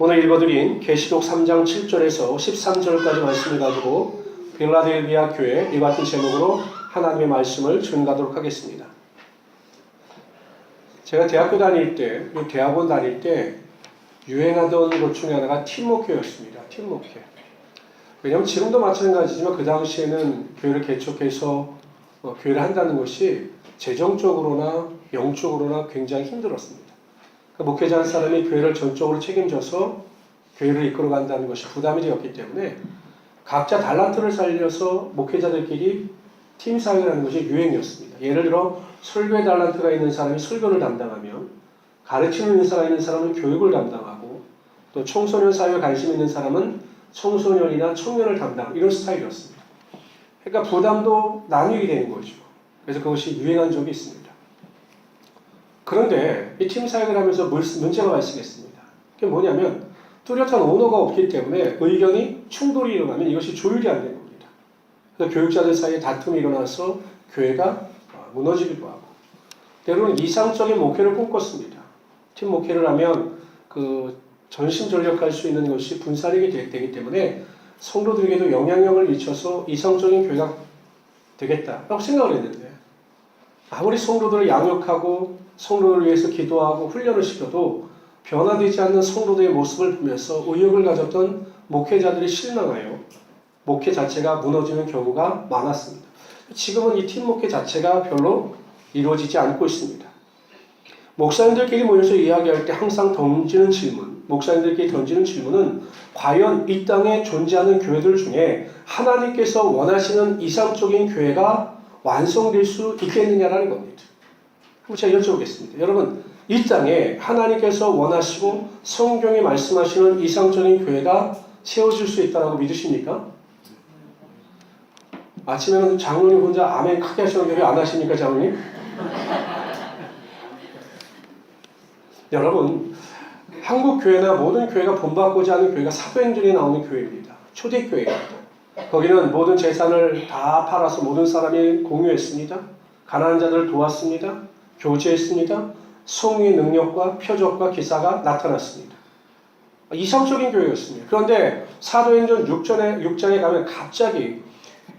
오늘 읽어드린 계시록 3장 7절에서 13절까지 말씀을 가지고 빌라델비아 교회 이 같은 제목으로 하나님의 말씀을 전가하도록 하겠습니다. 제가 대학교 다닐 때, 대학원 다닐 때 유행하던 것 중에 하나가 팀목회였습니다. 팀목회. 왜냐하면 지금도 마찬가지지만 그 당시에는 교회를 개척해서 교회를 한다는 것이 재정적으로나 영적으로나 굉장히 힘들었습니다. 그러니까 목회자 한 사람이 교회를 전적으로 책임져서 교회를 이끌어간다는 것이 부담이 되었기 때문에 각자 달란트를 살려서 목회자들끼리 팀 사역을 하는 것이 유행이었습니다. 예를 들어 설교의 달란트가 있는 사람이 설교를 담당하면 가르치는 은사가 있는 사람은 교육을 담당하고 또 청소년 사회에 관심 있는 사람은 청소년이나 청년을 담당 이런 스타일이었습니다. 그러니까 부담도 나누게 되는 거죠. 그래서 그것이 유행한 적이 있습니다. 그런데 이 팀 사역을 하면서 문제가 발생했습니다. 그게 뭐냐면 뚜렷한 언어가 없기 때문에 의견이 충돌이 일어나면 이것이 조율이 안 되는 겁니다. 그래서 교육자들 사이에 다툼이 일어나서 교회가 무너지기도 하고 때로는 이상적인 목회를 꿈꿨습니다. 팀 목회를 하면 전심전력할 수 있는 것이 분산이 되기 때문에 성도들에게도 영향력을 미쳐서 이상적인 교회가 되겠다라고 생각을 했는데 아무리 성도들을 양육하고 성도를 위해서 기도하고 훈련을 시켜도 변화되지 않는 성도들의 모습을 보면서 의욕을 가졌던 목회자들이 실망하여 목회 자체가 무너지는 경우가 많았습니다. 지금은 이 팀 목회 자체가 별로 이루어지지 않고 있습니다. 목사님들끼리 모여서 이야기할 때 항상 목사님들끼리 던지는 질문은 과연 이 땅에 존재하는 교회들 중에 하나님께서 원하시는 이상적인 교회가 완성될 수 있겠느냐라는 겁니다. 한번 제가 여쭤보겠습니다. 여러분, 이 땅에 하나님께서 원하시고 성경에 말씀하시는 이상적인 교회가 세워질 수 있다고 믿으십니까? 아침에는 장로님 혼자 아멘 크게 하시는데 왜 안 하십니까, 장로님? 여러분, 한국 교회나 모든 교회가 본받고자 하는 교회가 사도행전에 나오는 교회입니다. 초대교회입니다. 거기는 모든 재산을 다 팔아서 모든 사람이 공유했습니다. 가난한 자들을 도왔습니다. 교제했습니다. 성령의 능력과 표적과 기사가 나타났습니다. 이상적인 교회였습니다. 그런데 사도행전 6장에 가면 갑자기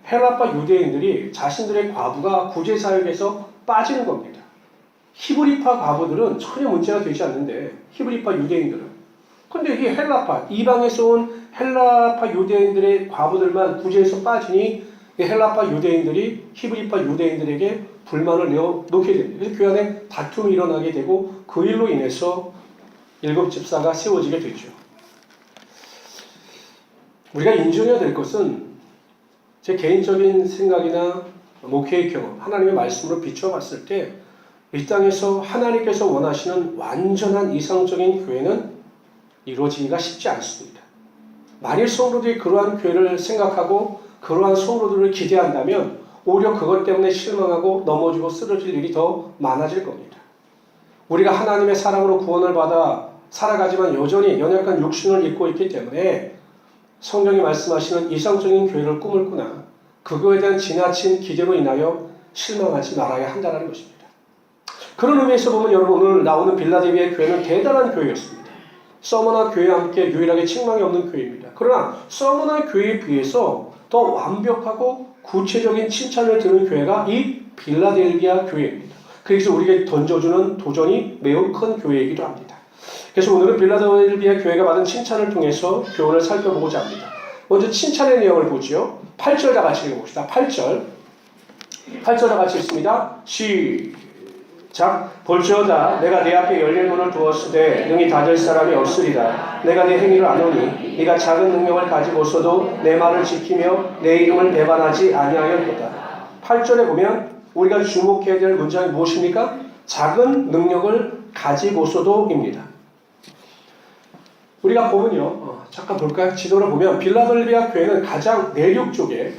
헬라파 유대인들이 자신들의 과부가 구제사역에서 빠지는 겁니다. 히브리파 과부들은 전혀 문제가 되지 않는데 히브리파 유대인들은 근데 이게 이방에서 온 헬라파 유대인들의 과부들만 구제에서 빠지니 헬라파 유대인들이 히브리파 유대인들에게 불만을 내어놓게 됩니다. 그래서 교회 안에 다툼이 일어나게 되고 그 일로 인해서 일곱 집사가 세워지게 되죠. 우리가 인정해야 될 것은 제 개인적인 생각이나 목회의 경험, 하나님의 말씀으로 비춰봤을 때 이 땅에서 하나님께서 원하시는 완전한 이상적인 교회는 이루어지기가 쉽지 않습니다. 만일 성도들이 그러한 교회를 생각하고 그러한 성도들을 기대한다면 오히려 그것 때문에 실망하고 넘어지고 쓰러질 일이 더 많아질 겁니다. 우리가 하나님의 사랑으로 구원을 받아 살아가지만 여전히 연약한 육신을 입고 있기 때문에 성경이 말씀하시는 이상적인 교회를 꿈을 꾸나 그거에 대한 지나친 기대로 인하여 실망하지 말아야 한다는 것입니다. 그런 의미에서 보면 여러분 오늘 나오는 빌라델비아 교회는 대단한 교회였습니다. 서머나 교회와 함께 유일하게 책망이 없는 교회입니다. 그러나 서머나 교회에 비해서 더 완벽하고 구체적인 칭찬을 듣는 교회가 이 빌라델비아 교회입니다. 그래서 우리에게 던져주는 도전이 매우 큰 교회이기도 합니다. 그래서 오늘은 빌라델비아 교회가 받은 칭찬을 통해서 교훈을 살펴보고자 합니다. 먼저 칭찬의 내용을 보죠. 8절 다 같이 읽어봅시다. 8절 다 같이 읽습니다. 시작. 볼지어다 내가 내 앞에 열린 문을 두었으되 능히 닫을 사람이 없으리라. 내가 네 행위를 아노니 네가 작은 능력을 가지고서도 내 말을 지키며 내 이름을 배반하지 아니하였도다. 8절에 보면 우리가 주목해야 될 문장이 무엇입니까? 작은 능력을 가지고서도입니다. 우리가 보면요, 잠깐 볼까요? 지도를 보면 빌라델비아 교회는 가장 내륙 쪽에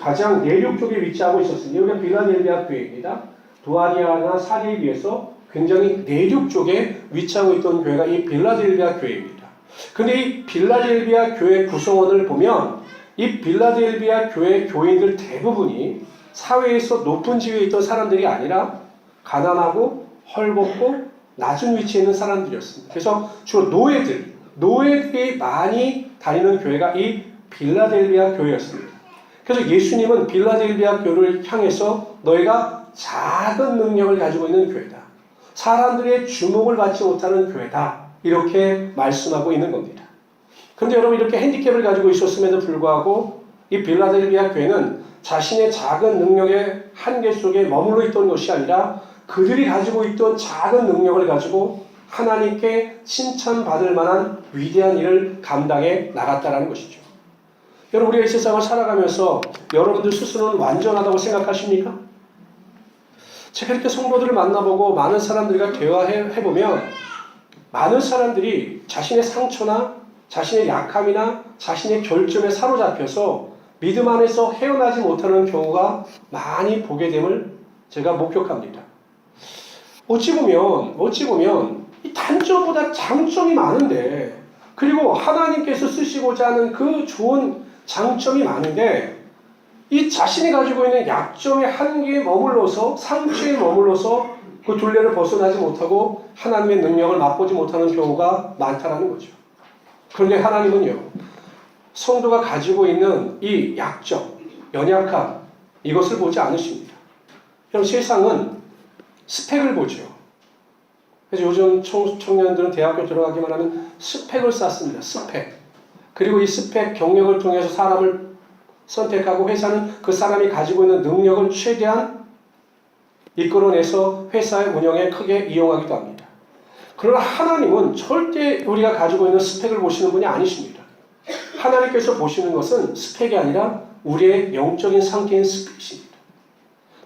위치하고 있었습니다. 여기가 빌라델비아 교회입니다. 두아리아나 사리에 비해서 굉장히 내륙 쪽에 위치하고 있던 교회가 이 빌라델비아 교회입니다. 근데 이 빌라델비아 교회 구성원을 보면 이 빌라델비아 교회 교인들 대부분이 사회에서 높은 지위에 있던 사람들이 아니라 가난하고 헐벗고 낮은 위치에 있는 사람들이었습니다. 그래서 주로 노예들, 노예들이 많이 다니는 교회가 이 빌라델비아 교회였습니다. 그래서 예수님은 빌라델비아 교회를 향해서 너희가 작은 능력을 가지고 있는 교회다. 사람들의 주목을 받지 못하는 교회다. 이렇게 말씀하고 있는 겁니다. 그런데 여러분 이렇게 핸디캡을 가지고 있었음에도 불구하고 이 빌라델비아 교회는 자신의 작은 능력의 한계 속에 머물러 있던 것이 아니라 그들이 가지고 있던 작은 능력을 가지고 하나님께 칭찬받을 만한 위대한 일을 감당해 나갔다는 것이죠. 여러분 우리가 이 세상을 살아가면서 여러분들 스스로는 완전하다고 생각하십니까? 제가 이렇게 성도들을 만나보고 많은 사람들과 대화해보면 많은 사람들이 자신의 상처나 자신의 약함이나 자신의 결점에 사로잡혀서 믿음 안에서 헤어나지 못하는 경우가 많이 보게 됨을 제가 목격합니다. 어찌 보면 이 단점보다 장점이 많은데, 그리고 하나님께서 쓰시고자 하는 그 좋은 장점이 많은데 이 자신이 가지고 있는 약점의 한계에 머물러서 상처에 머물러서 그 둘레를 벗어나지 못하고 하나님의 능력을 맛보지 못하는 경우가 많다는 거죠. 그런데 하나님은요, 성도가 가지고 있는 이 약점, 연약함, 이것을 보지 않으십니다. 그럼 세상은 스펙을 보죠. 그래서 요즘 청년들은 대학교 들어가기만 하면 스펙을 쌓습니다. 스펙. 그리고 이 스펙 경력을 통해서 사람을 선택하고 회사는 그 사람이 가지고 있는 능력을 최대한 이끌어내서 회사의 운영에 크게 이용하기도 합니다. 그러나 하나님은 절대 우리가 가지고 있는 스펙을 보시는 분이 아니십니다. 하나님께서 보시는 것은 스펙이 아니라 우리의 영적인 상태인 스펙입니다.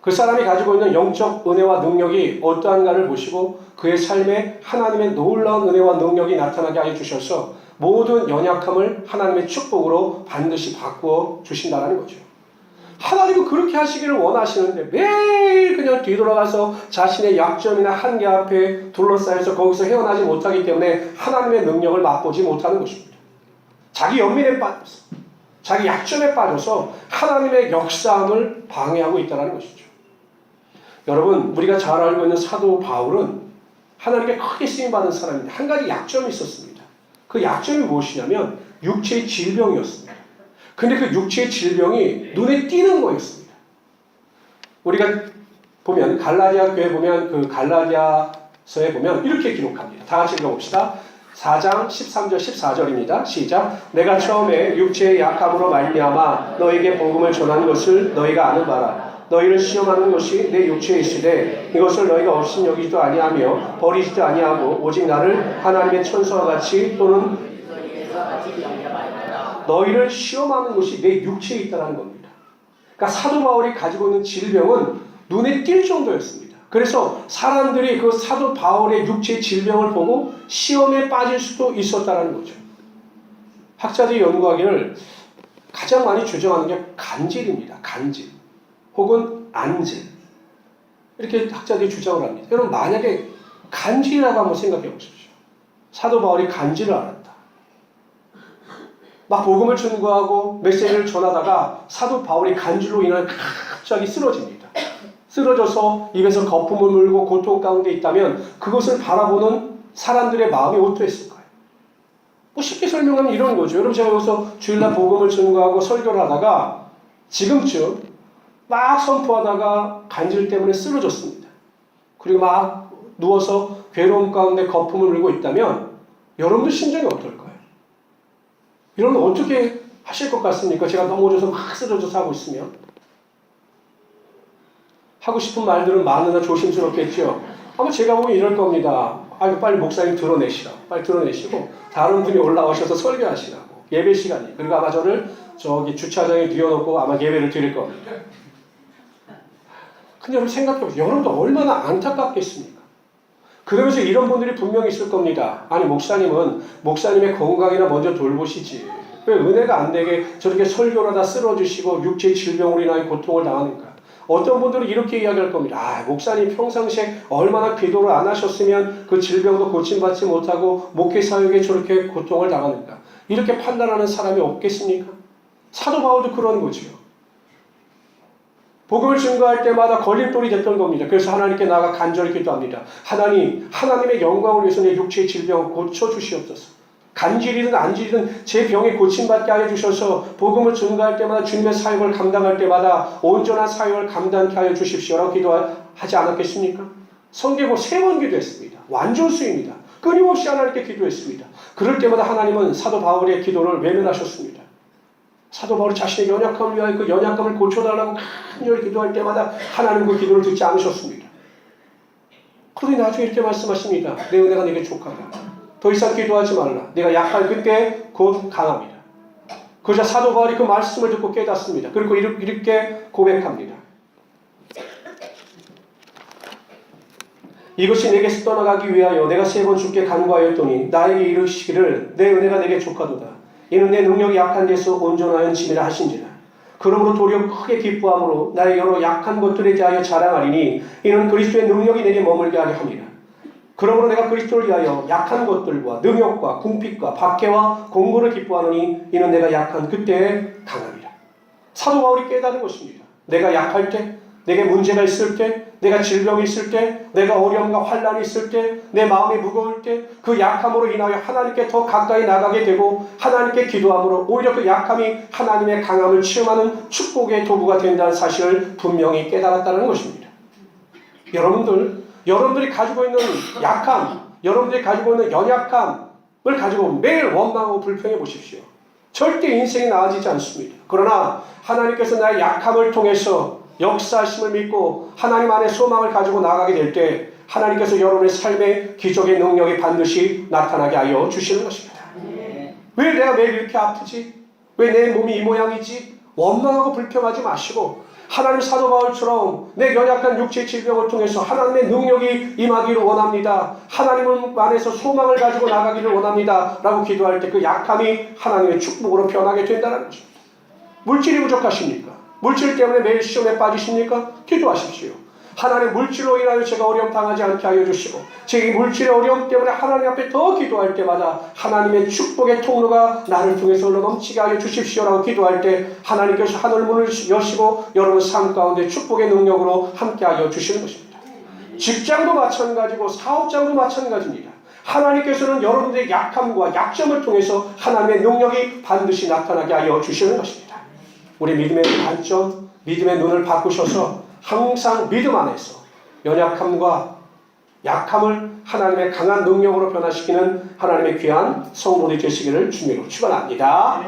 그 사람이 가지고 있는 영적 은혜와 능력이 어떠한가를 보시고 그의 삶에 하나님의 놀라운 은혜와 능력이 나타나게 하여 주셔서 모든 연약함을 하나님의 축복으로 반드시 바꾸어 주신다는 거죠. 하나님은 그렇게 하시기를 원하시는데 매일 그냥 뒤돌아가서 자신의 약점이나 한계 앞에 둘러싸여서 거기서 헤어나지 못하기 때문에 하나님의 능력을 맛보지 못하는 것입니다. 자기 연민에 빠져서, 자기 약점에 빠져서 하나님의 역사함을 방해하고 있다는 것이죠. 여러분, 우리가 잘 알고 있는 사도 바울은 하나님께 크게 쓰임받은 사람인데 한 가지 약점이 있었습니다. 그 약점이 무엇이냐면 육체의 질병이었습니다. 근데 그 육체의 질병이 눈에 띄는 거였습니다. 우리가 보면 갈라디아 교회 보면 그 갈라디아서에 보면 이렇게 기록합니다. 다 같이 읽어봅시다. 4장 13절 14절입니다. 시작. 내가 처음에 육체의 약함으로 말미암아 너에게 복음을 전한 것을 너희가 아는 바라. 너희를 시험하는 것이 내 육체에 있으되 이것을 너희가 업신여기지도 아니하며 버리지도 아니하고 오직 나를 하나님의 천사와 같이 또는 너희를 시험하는 것이 내 육체에 있다는 겁니다. 그러니까 사도 바울이 가지고 있는 질병은 눈에 띌 정도였습니다. 그래서 사람들이 그 사도 바울의 육체의 질병을 보고 시험에 빠질 수도 있었다는 거죠. 학자들이 연구하기를 가장 많이 주장하는 게 간질입니다. 간질. 혹은 안질. 이렇게 학자들이 주장을 합니다. 여러분 만약에 간질이라고 한번 생각해 보십시오. 사도 바울이 간질을 알았다. 막 복음을 전구하고 메시지를 전하다가 사도 바울이 간질로 인해 갑자기 쓰러집니다. 쓰러져서 입에서 거품을 물고 고통 가운데 있다면 그것을 바라보는 사람들의 마음이 어떠했을 거예요? 뭐 쉽게 설명하면 이런 거죠. 여러분 제가 여기서 주일날 복음을 전구하고 설교를 하다가 지금쯤 막 선포하다가 간질 때문에 쓰러졌습니다. 그리고 막 누워서 괴로움 가운데 거품을 물고 있다면 여러분들 심정이 어떨까요? 여러분 어떻게 하실 것 같습니까? 제가 넘어져서 막 쓰러져서 하고 있으면 하고 싶은 말들은 많으나 조심스럽겠죠. 아마 제가 보면 이럴 겁니다. 아이고 빨리 목사님 드러내시라고. 빨리 드러내시고 다른 분이 올라오셔서 설교하시라고. 예배 시간이. 그리고 아마 저를 저기 주차장에 뉘어놓고 아마 예배를 드릴 겁니다. 근데 여러분 생각해보세요. 여러분도 얼마나 안타깝겠습니까? 그러면서 이런 분들이 분명히 있을 겁니다. 아니 목사님은 목사님의 건강이나 먼저 돌보시지. 왜 은혜가 안 되게 저렇게 설교를 하다 쓰러지시고 육체의 질병으로 인하여 고통을 당하는가? 어떤 분들은 이렇게 이야기할 겁니다. 아, 목사님 평상시에 얼마나 기도를 안 하셨으면 그 질병도 고침받지 못하고 목회 사역에 저렇게 고통을 당하는가? 이렇게 판단하는 사람이 없겠습니까? 사도 바울도 그런 거죠. 복음을 증거할 때마다 걸림돌이 됐던 겁니다. 그래서 하나님께 나아가 간절히 기도합니다. 하나님, 하나님의 영광을 위해서 내 육체의 질병을 고쳐주시옵소서. 간질이든 안질이든 제 병에 고침받게 하여 주셔서 복음을 증거할 때마다 주님의 사역을 감당할 때마다 온전한 사역을 감당케 하여 주십시오라고 기도하지 않았겠습니까? 성경을 3번 기도했습니다. 완전수입니다. 끊임없이 하나님께 기도했습니다. 그럴 때마다 하나님은 사도 바울의 기도를 외면하셨습니다. 사도 바울이 자신의 연약함을 위하여 그 연약함을 고쳐달라고 간절히 기도할 때마다 하나님 그 기도를 듣지 않으셨습니다. 그러니 나중에 이렇게 말씀하십니다. 내 은혜가 네게 족하다. 더 이상 기도하지 말라. 내가 약할 그때 곧 강합니다. 그러자 사도 바울이 그 말씀을 듣고 깨닫습니다. 그리고 이렇게 고백합니다. 이것이 내게서 떠나가기 위하여 내가 3번 주께 간구하였더니 나에게 이르시기를 내 은혜가 내게 족하도다. 이는 내 능력이 약한 데서 온전하여 짐이라 하신지라. 그러므로 도리어 크게 기뻐함으로 나의 여러 약한 것들에 대하여 자랑하리니 이는 그리스도의 능력이 내게 머물게 하려 함이라. 그러므로 내가 그리스도를 위하여 약한 것들과 능욕과 궁핍과 박해와 공고를 기뻐하노니 이는 내가 약한 그때에 강함이라. 사도 바울이 깨달은 것입니다. 내가 약할 때, 내게 문제가 있을 때, 내가 질병이 있을 때, 내가 어려움과 환난이 있을 때, 내 마음이 무거울 때 그 약함으로 인하여 하나님께 더 가까이 나가게 되고 하나님께 기도함으로 오히려 그 약함이 하나님의 강함을 체험하는 축복의 도구가 된다는 사실을 분명히 깨달았다는 것입니다. 여러분들이 가지고 있는 약함, 여러분들이 가지고 있는 연약함을 가지고 매일 원망하고 불평해 보십시오. 절대 인생이 나아지지 않습니다. 그러나 하나님께서 나의 약함을 통해서 역사하심을 믿고 하나님 안에 소망을 가지고 나가게 될 때 하나님께서 여러분의 삶의 기적의 능력이 반드시 나타나게 하여 주시는 것입니다. 왜 내가 매일 이렇게 아프지? 왜 내 몸이 이 모양이지? 원망하고 불평하지 마시고 하나님 사도 바울처럼 내 연약한 육체의 질병을 통해서 하나님의 능력이 임하기를 원합니다. 하나님 안에서 소망을 가지고 나가기를 원합니다. 라고 기도할 때 그 약함이 하나님의 축복으로 변하게 된다는 것입니다. 물질이 부족하십니까? 물질 때문에 매일 시험에 빠지십니까? 기도하십시오. 하나님 물질로 인하여 제가 어려움 당하지 않게 하여 주시고 제 물질의 어려움 때문에 하나님 앞에 더 기도할 때마다 하나님의 축복의 통로가 나를 통해서 흘러 넘치게 하여 주십시오라고 기도할 때 하나님께서 하늘문을 여시고 여러분 삶 가운데 축복의 능력으로 함께 하여 주시는 것입니다. 직장도 마찬가지고 사업장도 마찬가지입니다. 하나님께서는 여러분들의 약함과 약점을 통해서 하나님의 능력이 반드시 나타나게 하여 주시는 것입니다. 우리 믿음의 관점, 믿음의 눈을 바꾸셔서 항상 믿음 안에서 연약함과 약함을 하나님의 강한 능력으로 변화시키는 하나님의 귀한 성도들이 되시기를 주님으로 축원합니다.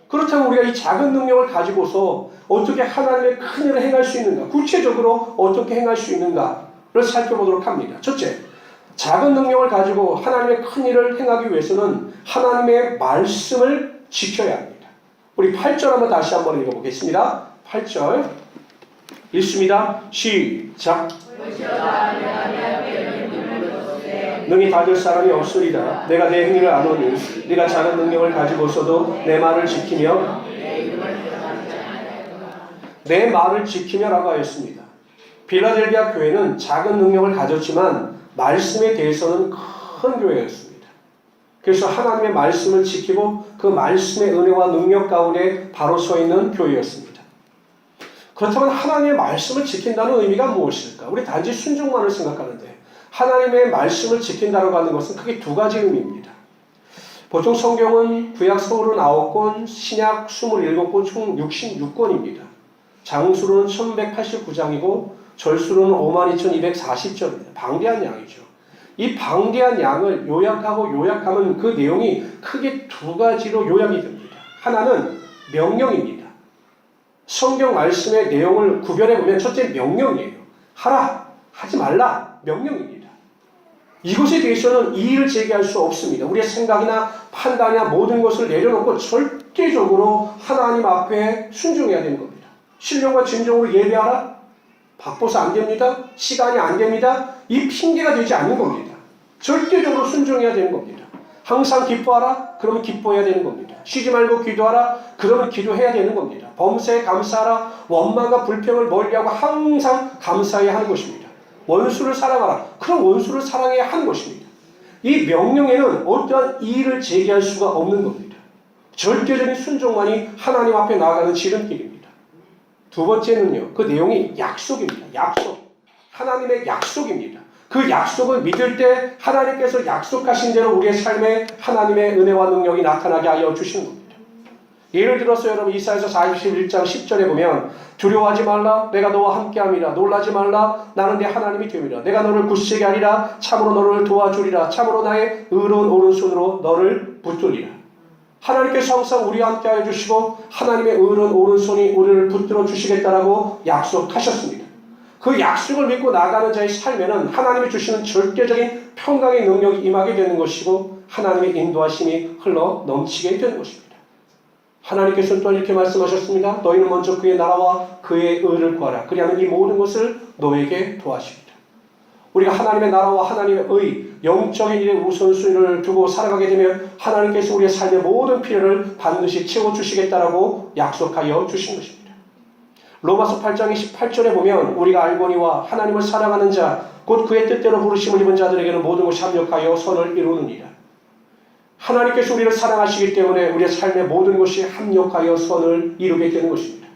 그렇다면 우리가 이 작은 능력을 가지고서 어떻게 하나님의 큰 일을 행할 수 있는가, 구체적으로 어떻게 행할 수 있는가를 살펴보도록 합니다. 첫째, 작은 능력을 가지고 하나님의 큰 일을 행하기 위해서는 하나님의 말씀을 지켜야 합니다. 우리 8절 한번 다시 한번 읽어보겠습니다. 8절 읽습니다. 시작. 능히 받을 사람이 없으리라. 내가 내 행위를 아노니 네가 작은 능력을 가지고서도 내 말을 지키며 내 말을 지키며라고 하였습니다. 빌라델비아 교회는 작은 능력을 가졌지만 말씀에 대해서는 큰 교회였습니다. 그래서 하나님의 말씀을 지키고 그 말씀의 은혜와 능력 가운데 바로 서 있는 교회였습니다. 그렇다면 하나님의 말씀을 지킨다는 의미가 무엇일까? 우리 단지 순종만을 생각하는데 하나님의 말씀을 지킨다고 하는 것은 크게 2가지 의미입니다. 보통 성경은 구약 39권, 신약 27권, 총 66권입니다. 장수로는 1189장이고 절수로는 52,240절입니다. 방대한 양이죠. 이 방대한 양을 요약하면 그 내용이 크게 2가지로 요약이 됩니다. 하나는 명령입니다. 성경 말씀의 내용을 구별해보면 첫째 명령이에요. 하라, 하지 말라, 명령입니다. 이것에 대해서는 이의를 제기할 수 없습니다. 우리의 생각이나 판단이나 모든 것을 내려놓고 절대적으로 하나님 앞에 순종해야 되는 겁니다. 신령과 진정으로 예배하라? 바빠서 안 됩니다. 시간이 안 됩니다. 이 핑계가 되지 않는 겁니다. 절대적으로 순종해야 되는 겁니다. 항상 기뻐하라? 그러면 기뻐해야 되는 겁니다. 쉬지 말고 기도하라? 그러면 기도해야 되는 겁니다. 범사에 감사하라? 원망과 불평을 멀리하고 항상 감사해야 하는 것입니다. 원수를 사랑하라? 그럼 원수를 사랑해야 하는 것입니다. 이 명령에는 어떠한 이의를 제기할 수가 없는 겁니다. 절대적인 순종만이 하나님 앞에 나아가는 지름길입니다. 2번째는요, 그 내용이 약속입니다. 약속. 하나님의 약속입니다. 그 약속을 믿을 때 하나님께서 약속하신 대로 우리의 삶에 하나님의 은혜와 능력이 나타나게 하여 주시는 겁니다. 예를 들어서 여러분 이사야서 41장 10절에 보면 두려워하지 말라 내가 너와 함께함이라 놀라지 말라 나는 네 하나님이 됨이라 내가 너를 굳세게 하리라 참으로 너를 도와주리라 참으로 나의 의로운 오른손으로 너를 붙들리라. 하나님께서 항상 우리와 함께하여 주시고 하나님의 의로운 오른손이 우리를 붙들어 주시겠다라고 약속하셨습니다. 그 약속을 믿고 나가는 자의 삶에는 하나님이 주시는 절대적인 평강의 능력이 임하게 되는 것이고 하나님의 인도하심이 흘러 넘치게 되는 것입니다. 하나님께서는 또 이렇게 말씀하셨습니다. 너희는 먼저 그의 나라와 그의 의를 구하라. 그리하면 이 모든 것을 너에게 도와주시리라. 우리가 하나님의 나라와 하나님의 의, 영적인 일에 우선순위를 두고 살아가게 되면 하나님께서 우리의 삶의 모든 필요를 반드시 채워주시겠다라고 약속하여 주신 것입니다. 로마서 8장 28절에 보면 우리가 알거니와 하나님을 사랑하는 자, 곧 그의 뜻대로 부르심을 입은 자들에게는 모든 것이 합력하여 선을 이루느니라. 하나님께서 우리를 사랑하시기 때문에 우리의 삶의 모든 것이 합력하여 선을 이루게 되는 것입니다.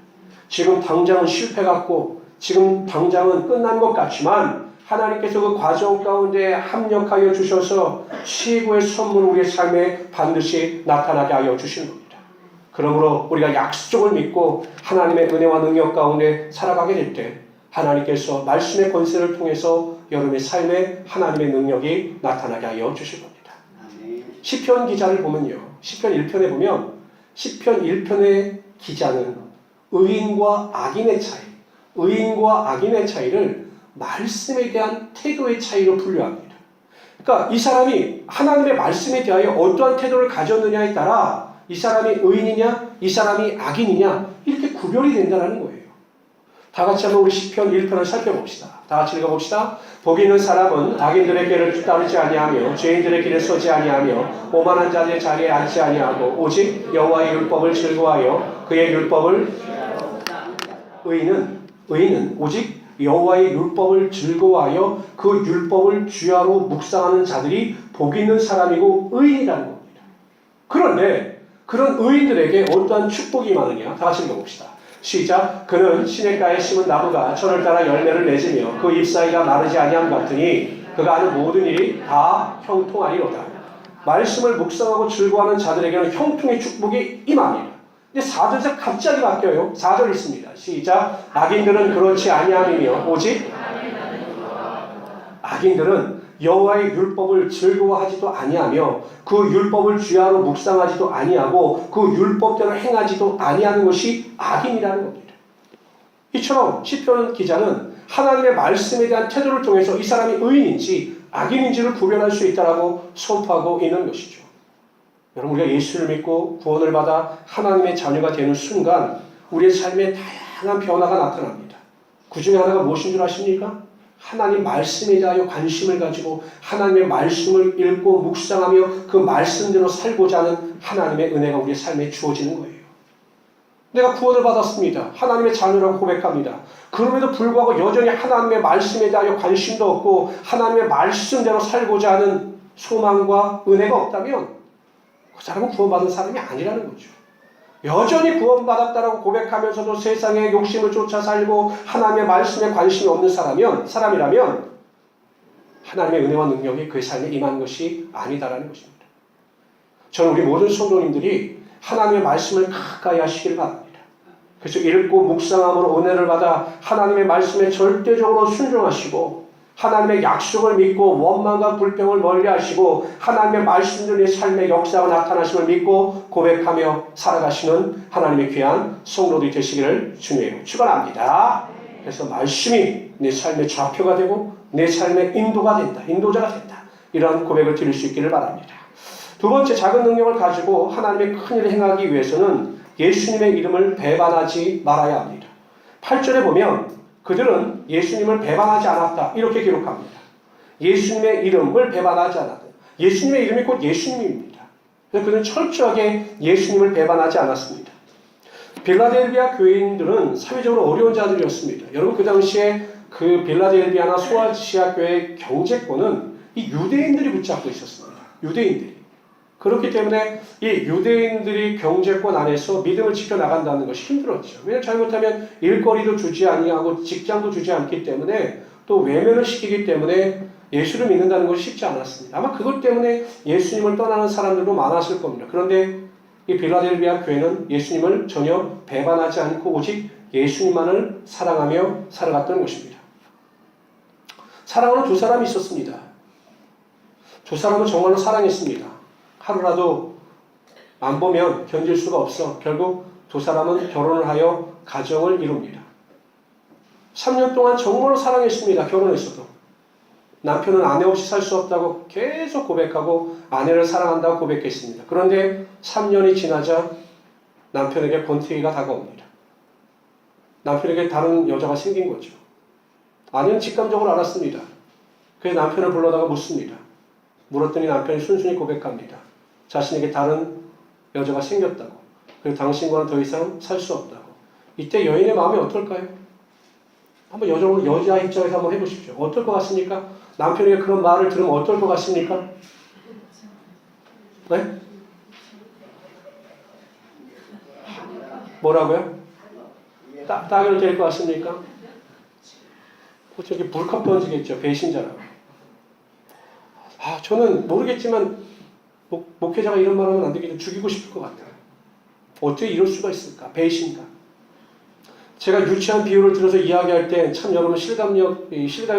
지금 당장은 실패 같고 지금 당장은 끝난 것 같지만 하나님께서 그 과정 가운데 합력하여 주셔서 최고의 선물을 우리의 삶에 반드시 나타나게 하여 주시는 겁니다. 그러므로 우리가 약속을 믿고 하나님의 은혜와 능력 가운데 살아가게 될 때 하나님께서 말씀의 권세를 통해서 여러분의 삶에 하나님의 능력이 나타나게 하여 주실 겁니다. 시편 기자를 보면요. 시편 1편에 보면 시편 1편의 기자는 의인과 악인의 차이, 의인과 악인의 차이를 말씀에 대한 태도의 차이로 분류합니다. 그러니까 이 사람이 하나님의 말씀에 대하여 어떠한 태도를 가졌느냐에 따라 이 사람이 의인이냐, 이 사람이 악인이냐 이렇게 구별이 된다는 거예요. 다 같이 한번 우리 시편 1편을 살펴봅시다. 다 같이 읽어봅시다. 복이 있는 사람은 악인들의 길을 따르지 아니하며 죄인들의 길에 서지 아니하며 오만한 자들의 자리에 앉지 아니하고 오직 여호와의 율법을 즐거워하여 그의 율법을 의인은 오직 여호와의 율법을 즐거워하여 그 율법을 주야로 묵상하는 자들이 복이 있는 사람이고 의인이라는 겁니다. 그런데 그런 의인들에게 어떠한 축복이 임하느냐? 다 같이 읽어봅시다. 시작. 그는 시냇가에 심은 나무가 철을 따라 열매를 맺으며 그 잎사귀가 마르지 아니함 같으니 그가 하는 모든 일이 다 형통하리로다. 말씀을 묵상하고 즐거워하는 자들에게는 형통의 축복이 임합니다. 근데 4절에서 갑자기 바뀌어요. 4절 있습니다. 시작. 악인들은 그렇지 아니함이며 오직 악인들은 여호와의 율법을 즐거워하지도 아니하며 그 율법을 주야로 묵상하지도 아니하고 그 율법대로 행하지도 아니하는 것이 악인이라는 겁니다. 이처럼 시편 기자는 하나님의 말씀에 대한 태도를 통해서 이 사람이 의인인지 악인인지를 구별할 수 있다라고 선포하고 있는 것이죠. 여러분 우리가 예수를 믿고 구원을 받아 하나님의 자녀가 되는 순간 우리의 삶에 다양한 변화가 나타납니다. 그 중에 하나가 무엇인 줄 아십니까? 하나님 말씀에 대하여 관심을 가지고 하나님의 말씀을 읽고 묵상하며 그 말씀대로 살고자 하는 하나님의 은혜가 우리의 삶에 주어지는 거예요. 내가 구원을 받았습니다. 하나님의 자녀라고 고백합니다. 그럼에도 불구하고 여전히 하나님의 말씀에 대하여 관심도 없고 하나님의 말씀대로 살고자 하는 소망과 은혜가 없다면 그 사람은 구원받은 사람이 아니라는 거죠. 여전히 구원받았다라고 고백하면서도 세상의 욕심을 쫓아 살고 하나님의 말씀에 관심이 없는 사람이라면 하나님의 은혜와 능력이 그의 삶에 임한 것이 아니다라는 것입니다. 저는 우리 모든 성도님들이 하나님의 말씀을 가까이 하시길 바랍니다. 그래서 읽고 묵상함으로 은혜를 받아 하나님의 말씀에 절대적으로 순종하시고 하나님의 약속을 믿고 원망과 불평을 멀리하시고 하나님의 말씀들의 삶의 역사가 나타나심을 믿고 고백하며 살아가시는 하나님의 귀한 성도들이 되시기를 주님으로 축원합니다. 그래서 말씀이 내 삶의 좌표가 되고 내 삶의 인도가 된다. 인도자가 된다. 이러한 고백을 드릴 수 있기를 바랍니다. 두 번째, 작은 능력을 가지고 하나님의 큰 일을 행하기 위해서는 예수님의 이름을 배반하지 말아야 합니다. 8절에 보면 그들은 예수님을 배반하지 않았다. 이렇게 기록합니다. 예수님의 이름을 배반하지 않았다. 예수님의 이름이 곧 예수님입니다. 그래서 그들은 철저하게 예수님을 배반하지 않았습니다. 빌라델비아 교인들은 사회적으로 어려운 자들이었습니다. 여러분 그 당시에 그 빌라델비아나 소아시아 교회의 경제권은 이 유대인들이 붙잡고 있었습니다. 유대인들이. 그렇기 때문에 이 유대인들이 경제권 안에서 믿음을 지켜나간다는 것이 힘들었죠. 왜냐하면 잘못하면 일거리도 주지 아니하고 직장도 주지 않기 때문에 또 외면을 시키기 때문에 예수를 믿는다는 것이 쉽지 않았습니다. 아마 그것 때문에 예수님을 떠나는 사람들도 많았을 겁니다. 그런데 이 빌라델비아 교회는 예수님을 전혀 배반하지 않고 오직 예수님만을 사랑하며 살아갔던 것입니다. 사랑하는 두 사람이 있었습니다. 두 사람은 정말로 사랑했습니다. 하루라도 안 보면 견딜 수가 없어 결국 두 사람은 결혼을 하여 가정을 이룹니다. 3년 동안 정말로 사랑했습니다. 결혼했어도. 남편은 아내 없이 살 수 없다고 계속 고백하고 아내를 사랑한다고 고백했습니다. 그런데 3년이 지나자 남편에게 권태기가 다가옵니다. 남편에게 다른 여자가 생긴 거죠. 아내는 직감적으로 알았습니다. 그래서 남편을 불러다가 묻습니다. 물었더니 남편이 순순히 고백합니다. 자신에게 다른 여자가 생겼다고. 그리고 당신과는 더 이상 살 수 없다고. 이때 여인의 마음이 어떨까요? 한번 여자 입장에서 한번 해보십시오. 어떨 것 같습니까? 남편에게 그런 말을 들으면 어떨 것 같습니까? 네? 뭐라고요? 따귀를 때릴 것 같습니까? 저기 불컵 던지겠죠. 배신자라고. 저는 모르겠지만 목회자가 이런 말하면 안 되겠는데 죽이고 싶을 것 같아요. 어떻게 이럴 수가 있을까? 배신자. 제가 유치한 비유를 들어서 이야기할 때 참 여러분 실감이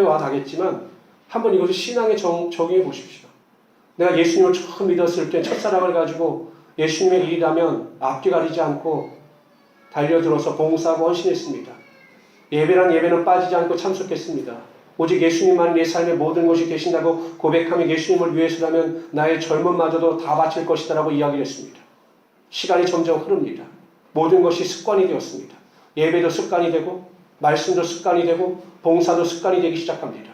와 닿겠지만 한번 이것을 신앙에 적용해 보십시오. 내가 예수님을 처음 믿었을 때 첫사랑을 가지고 예수님의 일이라면 앞뒤 가리지 않고 달려들어서 봉사하고 헌신했습니다. 예배란 예배는 빠지지 않고 참석했습니다. 오직 예수님만 내 삶의 모든 것이 되신다고 고백하며 예수님을 위해서라면 나의 젊음마저도 다 바칠 것이다라고 이야기를 했습니다. 시간이 점점 흐릅니다. 모든 것이 습관이 되었습니다. 예배도 습관이 되고 말씀도 습관이 되고 봉사도 습관이 되기 시작합니다.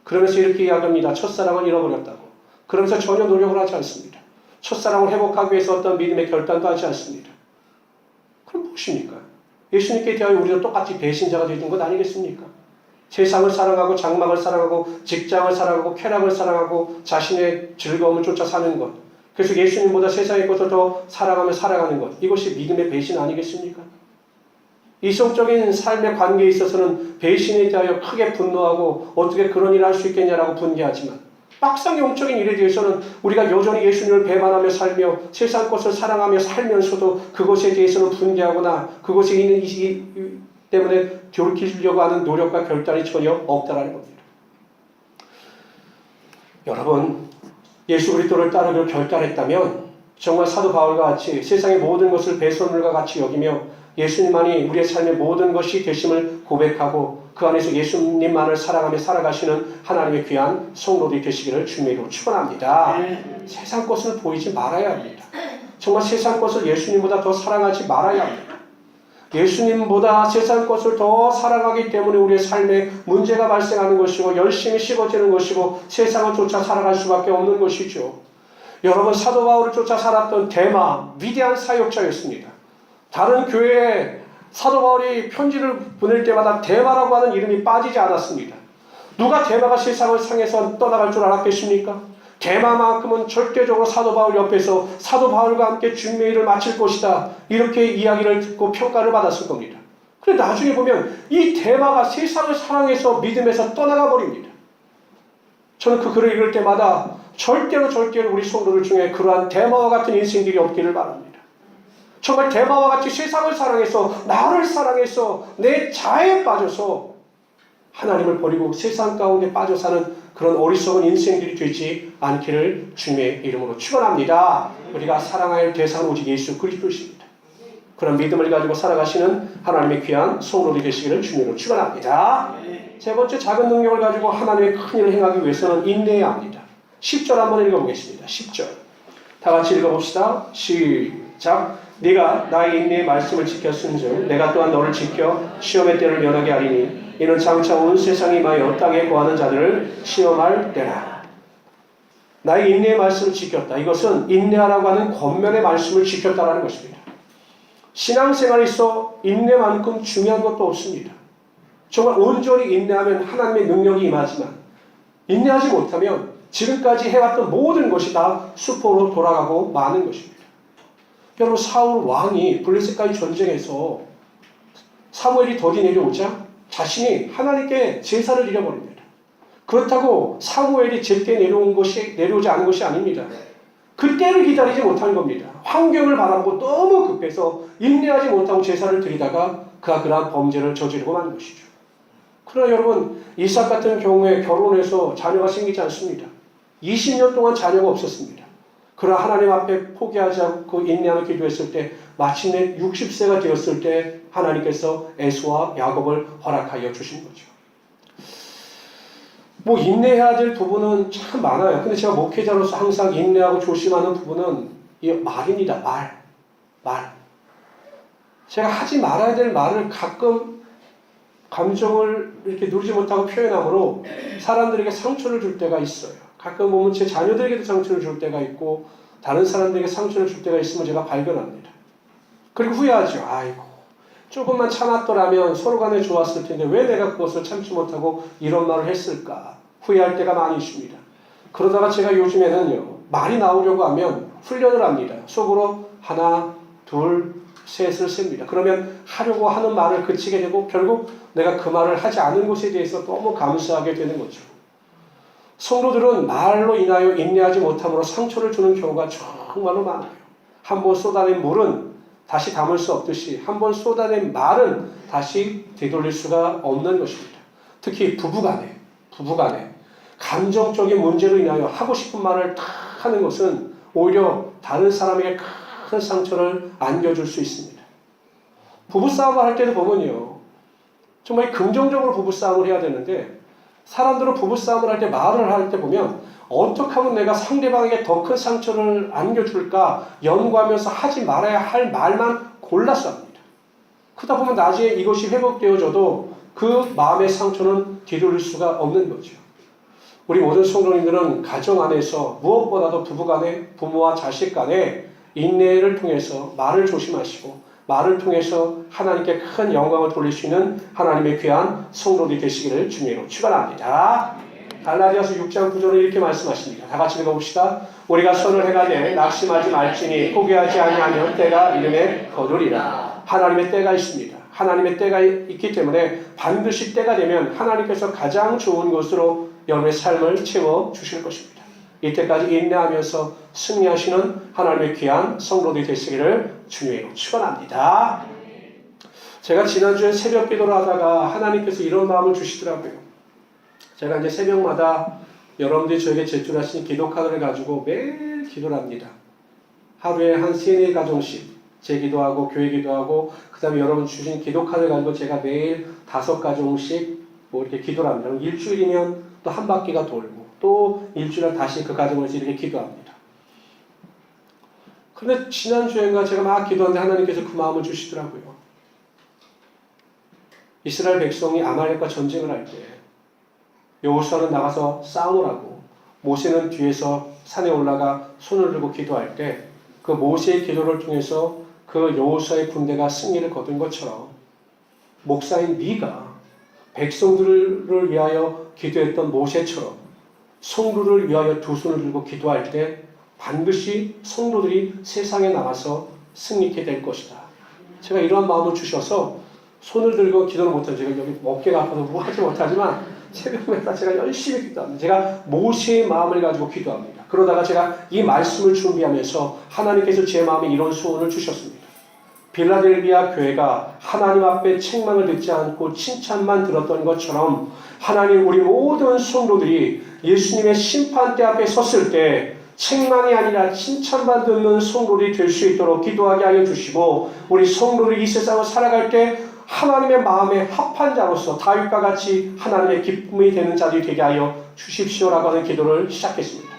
그러면서 이렇게 이야기합니다. 첫사랑을 잃어버렸다고. 그러면서 전혀 노력을 하지 않습니다. 첫사랑을 회복하기 위해서 어떤 믿음의 결단도 하지 않습니다. 그럼 무엇입니까? 예수님께 대하여 우리도 똑같이 배신자가 되는 것 아니겠습니까? 세상을 사랑하고 장막을 사랑하고 직장을 사랑하고 쾌락을 사랑하고 자신의 즐거움을 쫓아 사는 것. 그래서 예수님보다 세상의 것을 더 사랑하며 살아가는 것. 이것이 믿음의 배신 아니겠습니까? 이성적인 삶의 관계에 있어서는 배신에 대하여 크게 분노하고 어떻게 그런 일을 할 수 있겠냐라고 분개하지만 막상 영적인 일에 대해서는 우리가 여전히 예수님을 배반하며 살며 세상 것을 사랑하며 살면서도 그것에 대해서는 분개하거나 그것에 있는 이 때문에 돌이키려고 하는 노력과 결단이 전혀 없다라는 겁니다. 여러분, 예수 그리스도를 따르기로 결단했다면 정말 사도 바울과 같이 세상의 모든 것을 배설물과 같이 여기며 예수님만이 우리의 삶의 모든 것이 되심을 고백하고 그 안에서 예수님만을 사랑하며 살아가시는 하나님의 귀한 성도들이 되시기를 주님으로 축원합니다. 세상 것을 보이지 말아야 합니다. 정말 세상 것을 예수님보다 더 사랑하지 말아야 합니다. 예수님보다 세상 것을 더 사랑하기 때문에 우리의 삶에 문제가 발생하는 것이고 열심히 씹어지는 것이고 세상을 쫓아 살아갈 수밖에 없는 것이죠. 여러분, 사도 바울을 쫓아 살았던 데마, 위대한 사역자였습니다. 다른 교회에 사도 바울이 편지를 보낼 때마다 데마라고 하는 이름이 빠지지 않았습니다. 누가 데마가 세상을 상해서 떠나갈 줄 알았겠습니까? 데마만큼은 절대적으로 사도 바울 옆에서 사도 바울과 함께 주님의 일을 마칠 것이다. 이렇게 이야기를 듣고 평가를 받았을 겁니다. 그런데 나중에 보면 이 데마가 세상을 사랑해서 믿음에서 떠나가 버립니다. 저는 그 글을 읽을 때마다 절대로 우리 성도들 중에 그러한 데마와 같은 인생들이 없기를 바랍니다. 정말 데마와 같이 세상을 사랑해서 나를 사랑해서 내 자아에 빠져서 하나님을 버리고 세상 가운데 빠져 사는 그런 어리석은 인생들이 되지 않기를 주님의 이름으로 축원합니다. 우리가 사랑할 대상은 오직 예수 그리스도이십니다. 그런 믿음을 가지고 살아가시는 하나님의 귀한 성도들이 되시기를 주님으로 축원합니다. 세 번째, 작은 능력을 가지고 하나님의 큰 일을 행하기 위해서는 인내해야 합니다. 10절 한번 읽어보겠습니다. 10절 다 같이 읽어봅시다. 시작. 네가 나의 인내의 말씀을 지켰은즉 내가 또한 너를 지켜 시험의 때를 면하게 하리니 이는 장차 온 세상에 임하여 땅에 거하는 자들을 시험할 때라. 나의 인내의 말씀을 지켰다. 이것은 인내하라고 하는 권면의 말씀을 지켰다라는 것입니다. 신앙생활에 있어 인내만큼 중요한 것도 없습니다. 정말 온전히 인내하면 하나님의 능력이 임하지만 인내하지 못하면 지금까지 해왔던 모든 것이 다 수포로 돌아가고 마는 것입니다. 여러분, 사울 왕이 블레셋과의 전쟁에서 사무엘이 더디 내려오자 자신이 하나님께 제사를 드려버립니다. 그렇다고 사무엘이 제때 내려오지 않은 것이 아닙니다. 그때를 기다리지 못한 겁니다. 환경을 바라보고 너무 급해서 인내하지 못하고 제사를 드리다가 그가 그러한 범죄를 저지르고 만 것이죠. 그러나 여러분, 이삭 같은 경우에 결혼해서 자녀가 생기지 않습니다. 20년 동안 자녀가 없었습니다. 그러나 하나님 앞에 포기하지 않고 인내하며 기도했을 때 마침내 60세가 되었을 때 하나님께서 에서와 야곱을 허락하여 주신 거죠. 뭐 인내해야 될 부분은 참 많아요. 근데 제가 목회자로서 항상 인내하고 조심하는 부분은 이 말입니다. 말. 제가 하지 말아야 될 말을 가끔 감정을 이렇게 누리지 못하고 표현함으로 사람들에게 상처를 줄 때가 있어요. 가끔 보면 제 자녀들에게도 상처를 줄 때가 있고 다른 사람들에게 상처를 줄 때가 있으면 제가 발견합니다. 그리고 후회하죠. 아이고, 조금만 참았더라면 서로 간에 좋았을 텐데 왜 내가 그것을 참지 못하고 이런 말을 했을까? 후회할 때가 많이 있습니다. 그러다가 제가 요즘에는요, 말이 나오려고 하면 훈련을 합니다. 속으로 하나, 둘, 셋을 셉니다. 그러면 하려고 하는 말을 그치게 되고 결국 내가 그 말을 하지 않은 것에 대해서 너무 감사하게 되는 거죠. 성도들은 말로 인하여 인내하지 못함으로 상처를 주는 경우가 정말로 많아요. 한번 쏟아낸 물은 다시 담을 수 없듯이 한번 쏟아낸 말은 다시 되돌릴 수가 없는 것입니다. 특히 부부간에 감정적인 문제로 인하여 하고 싶은 말을 다 하는 것은 오히려 다른 사람에게 큰 상처를 안겨줄 수 있습니다. 부부싸움을 할 때도 보면요, 정말 긍정적으로 부부싸움을 해야 되는데 사람들은 부부싸움을 할 때 말을 할 때 보면 어떻게 하면 내가 상대방에게 더 큰 상처를 안겨줄까 연구하면서 하지 말아야 할 말만 골라서 합니다. 그러다 보면 나중에 이것이 회복되어져도 그 마음의 상처는 뒤돌릴 수가 없는 거죠. 우리 모든 성도님들은 가정 안에서 무엇보다도 부부간에 부모와 자식 간에 인내를 통해서 말을 조심하시고 말을 통해서 하나님께 큰 영광을 돌릴 수 있는 하나님의 귀한 성도들이 되시기를 주님으로 축원합니다. 갈라디아서 6장 9절에 이렇게 말씀하십니다. 다 같이 읽어봅시다. 우리가 선을 행하되 낙심하지 말지니 포기하지 아니하면 때가 이름에 거두리라. 하나님의 때가 있습니다. 하나님의 때가 있기 때문에 반드시 때가 되면 하나님께서 가장 좋은 것으로 여러분의 삶을 채워주실 것입니다. 이때까지 인내하면서 승리하시는 하나님의 귀한 성도들이 되시기를 주님으로 축원합니다. 제가 지난주에 새벽 기도를 하다가 하나님께서 이런 마음을 주시더라고요. 제가 이제 새벽마다 여러분들이 저에게 제출하신 기도 카드를 가지고 매일 기도를 합니다. 하루에 한 3-4가정씩 제 기도하고 교회 기도하고 그 다음에 여러분 주신 기도 카드를 가지고 제가 매일 5가정씩 뭐 이렇게 기도를 합니다. 일주일이면 또 한 바퀴가 돌고 또 일주일에 다시 그 가정에서 이렇게 기도합니다. 그런데 지난주엔가 제가 막 기도하는데 하나님께서 그 마음을 주시더라고요. 이스라엘 백성이 아말렉과 전쟁을 할 때 여호수아는 나가서 싸움을 하고 모세는 뒤에서 산에 올라가 손을 들고 기도할 때 그 모세의 기도를 통해서 그 여호수아의 군대가 승리를 거둔 것처럼 목사인 네가 백성들을 위하여 기도했던 모세처럼 성도를 위하여 두 손을 들고 기도할 때 반드시 성도들이 세상에 나가서 승리케 될 것이다. 제가 이러한 마음을 주셔서 손을 들고 기도를 못하죠. 제가 여기 어깨가 아파서 뭐 하지 못하지만 새벽마다 제가 열심히 기도합니다. 제가 모세의 마음을 가지고 기도합니다. 그러다가 제가 이 말씀을 준비하면서 하나님께서 제 마음에 이런 소원을 주셨습니다. 빌라델비아 교회가 하나님 앞에 책망을 듣지 않고 칭찬만 들었던 것처럼 하나님 우리 모든 성도들이 예수님의 심판대 앞에 섰을 때 책망이 아니라 칭찬만 듣는 성도들이 될 수 있도록 기도하게 하여 주시고 우리 성도들이 이 세상을 살아갈 때 하나님의 마음에 합한 자로서 다윗과 같이 하나님의 기쁨이 되는 자들이 되게 하여 주십시오라고 하는 기도를 시작했습니다.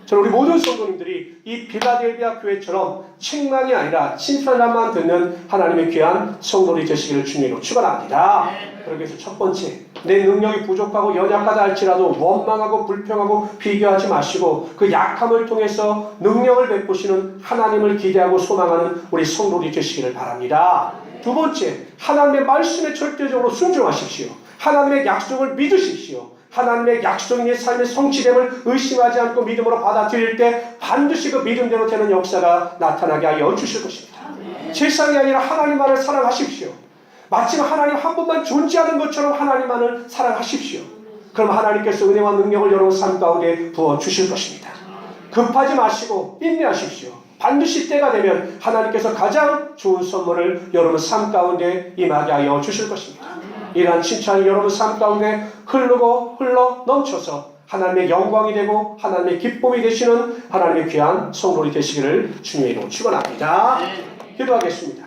저는 우리 모든 성도님들이 이 빌라델비아 교회처럼 책망이 아니라 칭찬만 듣는 하나님의 귀한 성도들이 되시기를 주님으로 축원합니다. 그러기 위해서 첫 번째, 내 능력이 부족하고 연약하다 할지라도 원망하고 불평하고 비교하지 마시고 그 약함을 통해서 능력을 베푸시는 하나님을 기대하고 소망하는 우리 성도들이 되시기를 바랍니다. 두 번째, 하나님의 말씀에 절대적으로 순종하십시오. 하나님의 약속을 믿으십시오. 하나님의 약속인 내 삶의 성취됨을 의심하지 않고 믿음으로 받아들일 때 반드시 그 믿음대로 되는 역사가 나타나게 하여 주실 것입니다. 세상이 아니라 하나님만을 사랑하십시오. 마침 하나님 한 분만 존재하는 것처럼 하나님만을 사랑하십시오. 그럼 하나님께서 은혜와 능력을 여러분 삶 가운데 부어주실 것입니다. 급하지 마시고 인내하십시오. 반드시 때가 되면 하나님께서 가장 좋은 선물을 여러분 삶 가운데 임하게 하여 주실 것입니다. 이러한 칭찬이 여러분 삶 가운데 흘러 넘쳐서 하나님의 영광이 되고 하나님의 기쁨이 되시는 하나님의 귀한 성도이 되시기를 주님의 이름으로 축원합니다. 기도하겠습니다.